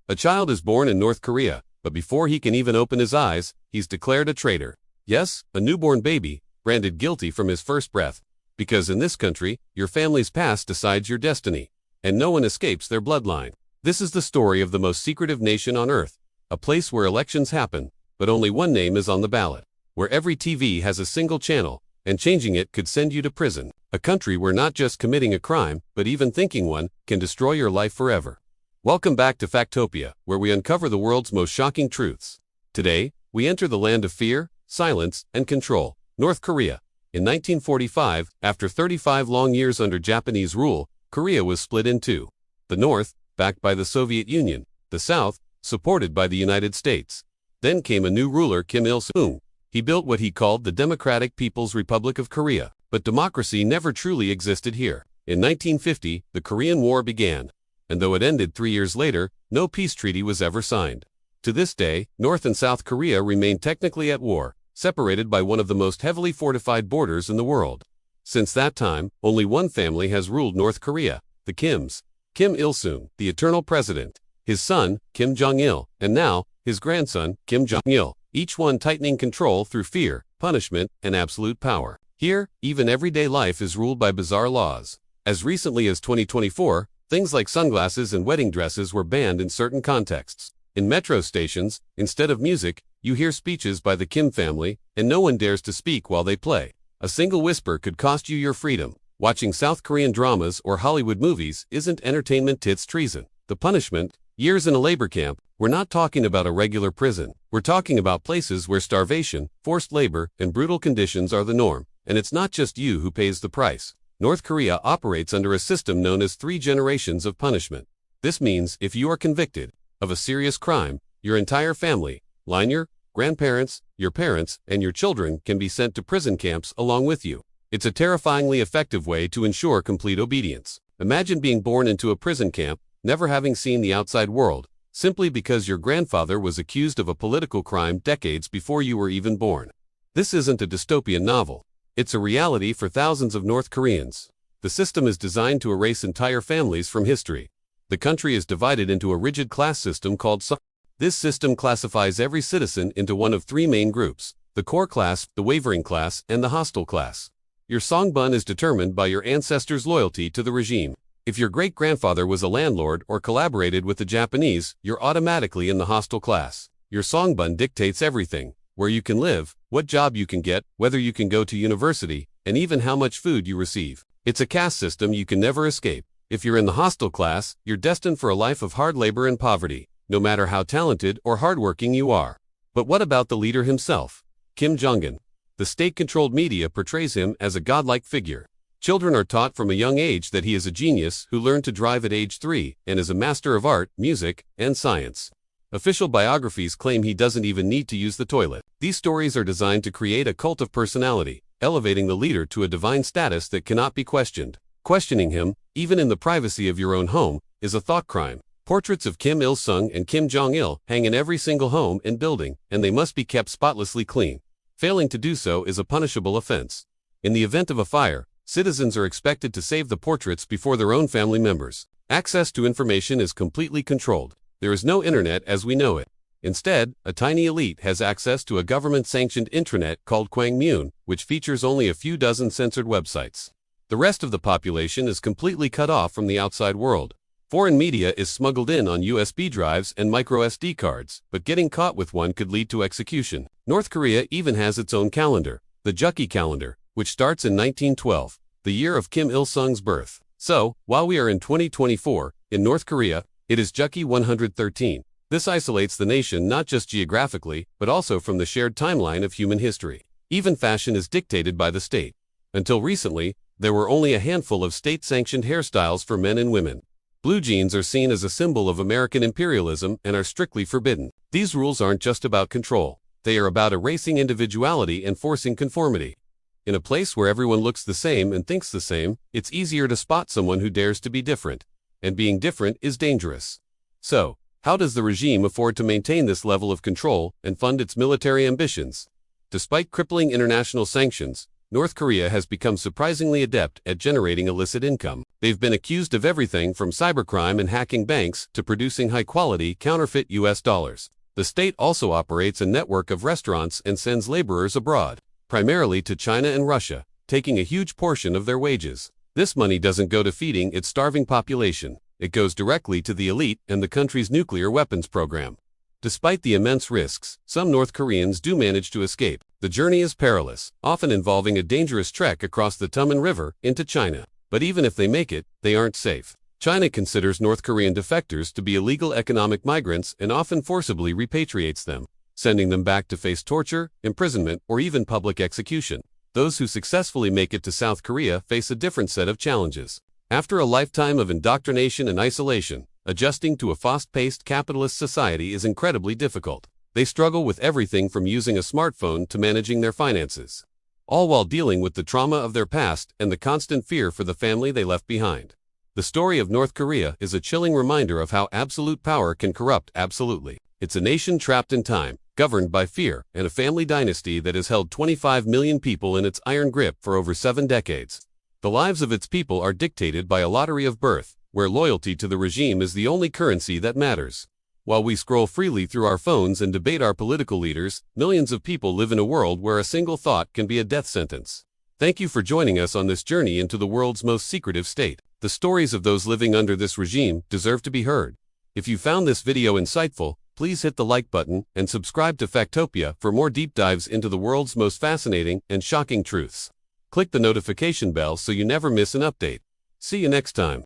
A child is born in North Korea, but before he can even open his eyes, he's declared a traitor. Yes, a newborn baby, branded guilty from his first breath. Because in this country, your family's past decides your destiny, and no one escapes their bloodline. This is the story of the most secretive nation on earth, a place where elections happen, but only one name is on the ballot, where every TV has a single channel, and changing it could send you to prison. A country where not just committing a crime, but even thinking one, can destroy your life forever. Welcome back to Factopia, where we uncover the world's most shocking truths. Today, we enter the land of fear, silence, and control, North Korea. In 1945, after 35 long years under Japanese rule, Korea was split in two. The North, backed by the Soviet Union, the South, supported by the United States. Then came a new ruler, Kim Il-sung. He built what he called the Democratic People's Republic of Korea. But democracy never truly existed here. In 1950, the Korean War began. And though it ended 3 years later, no peace treaty was ever signed. To this day, North and South Korea remain technically at war, separated by one of the most heavily fortified borders in the world. Since that time, only one family has ruled North Korea, the Kims. Kim Il-sung, the eternal president, his son, Kim Jong-il, and now, his grandson, Kim Jong-il, each one tightening control through fear, punishment, and absolute power. Here, even everyday life is ruled by bizarre laws. As recently as 2024, things like sunglasses and wedding dresses were banned in certain contexts. In metro stations, instead of music, you hear speeches by the Kim family, and no one dares to speak while they play. A single whisper could cost you your freedom. Watching South Korean dramas or Hollywood movies isn't entertainment, it's treason. The punishment? Years in a labor camp. We're not talking about a regular prison. We're talking about places where starvation, forced labor, and brutal conditions are the norm. And it's not just you who pays the price. North Korea operates under a system known as 3 generations of punishment. This means if you are convicted of a serious crime, your entire family, your grandparents, your parents, and your children can be sent to prison camps along with you. It's a terrifyingly effective way to ensure complete obedience. Imagine being born into a prison camp, never having seen the outside world, simply because your grandfather was accused of a political crime decades before you were even born. This isn't a dystopian novel. It's a reality for thousands of North Koreans. The system is designed to erase entire families from history. The country is divided into a rigid class system called Sung. This system classifies every citizen into one of 3 main groups: the core class, the wavering class, and the hostile class. Your songbun is determined by your ancestors' loyalty to the regime. If your great-grandfather was a landlord or collaborated with the Japanese, you're automatically in the hostile class. Your songbun dictates everything: where you can live, what job you can get, whether you can go to university, and even how much food you receive. It's a caste system you can never escape. If you're in the hostile class, you're destined for a life of hard labor and poverty, no matter how talented or hardworking you are. But what about the leader himself? Kim Jong-un. The state-controlled media portrays him as a godlike figure. Children are taught from a young age that he is a genius who learned to drive at age 3 and is a master of art, music, and science. Official biographies claim he doesn't even need to use the toilet. These stories are designed to create a cult of personality, elevating the leader to a divine status that cannot be questioned. Questioning him, even in the privacy of your own home, is a thought crime. Portraits of Kim Il-sung and Kim Jong-il hang in every single home and building, and they must be kept spotlessly clean. Failing to do so is a punishable offense. In the event of a fire, citizens are expected to save the portraits before their own family members. Access to information is completely controlled. There is no internet as we know it. Instead, a tiny elite has access to a government-sanctioned intranet called Kwangmyun, which features only a few dozen censored websites. The rest of the population is completely cut off from the outside world. Foreign media is smuggled in on USB drives and micro SD cards, but getting caught with one could lead to execution. North Korea even has its own calendar, the Jukki calendar, which starts in 1912, the year of Kim Il-sung's birth. So, while we are in 2024, in North Korea, it is Jukki 113. This isolates the nation not just geographically, but also from the shared timeline of human history. Even fashion is dictated by the state. Until recently, there were only a handful of state-sanctioned hairstyles for men and women. Blue jeans are seen as a symbol of American imperialism and are strictly forbidden. These rules aren't just about control. They are about erasing individuality and forcing conformity. In a place where everyone looks the same and thinks the same, it's easier to spot someone who dares to be different. And being different is dangerous. So, how does the regime afford to maintain this level of control and fund its military ambitions? Despite crippling international sanctions, North Korea has become surprisingly adept at generating illicit income. They've been accused of everything from cybercrime and hacking banks to producing high-quality, counterfeit US dollars. The state also operates a network of restaurants and sends laborers abroad, primarily to China and Russia, taking a huge portion of their wages. This money doesn't go to feeding its starving population. It goes directly to the elite and the country's nuclear weapons program. Despite the immense risks, some North Koreans do manage to escape. The journey is perilous, often involving a dangerous trek across the Tumen River into China. But even if they make it, they aren't safe. China considers North Korean defectors to be illegal economic migrants and often forcibly repatriates them, sending them back to face torture, imprisonment, or even public execution. Those who successfully make it to South Korea face a different set of challenges. After a lifetime of indoctrination and isolation, adjusting to a fast-paced capitalist society is incredibly difficult. They struggle with everything from using a smartphone to managing their finances, all while dealing with the trauma of their past and the constant fear for the family they left behind. The story of North Korea is a chilling reminder of how absolute power can corrupt absolutely. It's a nation trapped in time, governed by fear, and a family dynasty that has held 25 million people in its iron grip for over 7 decades. The lives of its people are dictated by a lottery of birth, where loyalty to the regime is the only currency that matters. While we scroll freely through our phones and debate our political leaders, millions of people live in a world where a single thought can be a death sentence. Thank you for joining us on this journey into the world's most secretive state. The stories of those living under this regime deserve to be heard. If you found this video insightful, please hit the like button and subscribe to Factopia for more deep dives into the world's most fascinating and shocking truths. Click the notification bell so you never miss an update. See you next time.